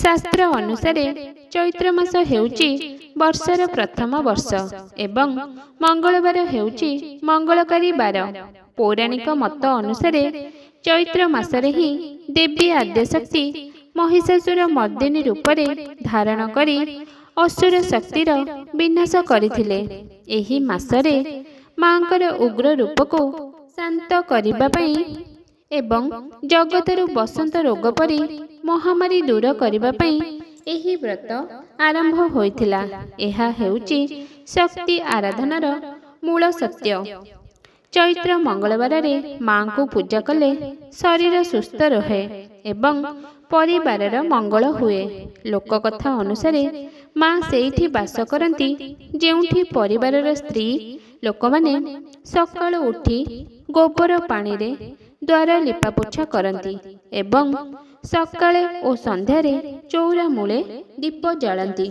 शास्त्र अनुसार चैत्र मास हेउची वर्षर प्रथम वर्ष एवं मंगलवार हेउची मंगलकारी बार। पौराणिक मत अनुसार चैत्र मासरे ही देवी आद्यशक्ति महिषासुर मर्दिनी रूपरे धारण करी असुर शक्तिर विनाश करथिले। एही मासरे मांकर उग्र रूप को शांत करिबा पई एवं जगतरु बसंत रोग परी महामारी दूर करिबा पई एही व्रत आरंभ होइथिला। एहा हेउची शक्ति आराधनार मूल सत्य। चैत्र मंगलवार रे मां को पूजा कले शरीर सुस्थ रहे एवं परिवारर मंगल हुए। लोक कथा अनुसार मां सेठी वास करती जेउठी परिवारर स्त्री लोक माने सकाळ उठी गोबर पानी रे द्वार लिपापोछा करती एवं सकाळे और संध्यारे चौरा मूले दीप जलांती।